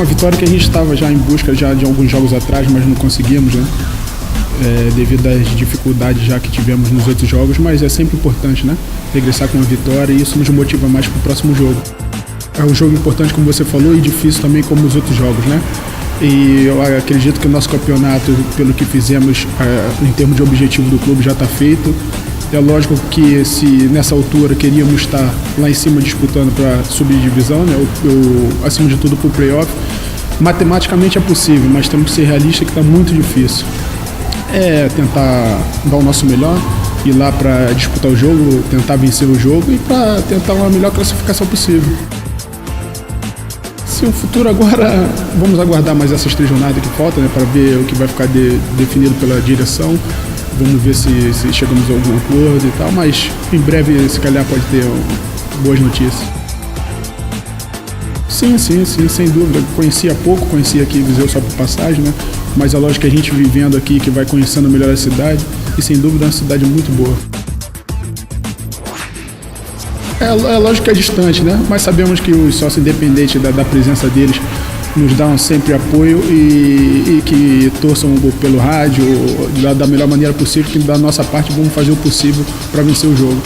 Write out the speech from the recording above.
uma vitória que a gente estava já em busca já de alguns jogos atrás, mas não conseguimos, né? Devido às dificuldades já que tivemos nos outros jogos, mas é sempre importante, né? Regressar com uma vitória, e isso nos motiva mais para o próximo jogo. É um jogo importante, como você falou, e difícil também como os outros jogos, né? E eu acredito que o nosso campeonato, pelo que fizemos em termos de objetivo do clube, já está feito. É lógico que se nessa altura queríamos estar lá em cima disputando para subir de divisão, né? Acima de tudo para o playoff, matematicamente é possível, mas temos que ser realistas que está muito difícil. Tentar dar o nosso melhor, ir lá para disputar o jogo, tentar vencer o jogo e para tentar uma melhor classificação possível. Se o futuro agora, vamos aguardar mais essas 3 jornadas que faltam, né, para ver o que vai ficar definido pela direção. Vamos ver se chegamos a algum acordo e tal, mas em breve, se calhar, pode ter boas notícias. Sim, sem dúvida. Conhecia aqui Viseu só por passagem, né? Mas é lógico que a gente vivendo aqui, que vai conhecendo melhor a cidade, e sem dúvida é uma cidade muito boa. É lógico que é distante, né? Mas sabemos que os sócios, independentes da presença deles, nos dão sempre apoio e que torçam pelo rádio da melhor maneira possível, que da nossa parte vamos fazer o possível para vencer o jogo.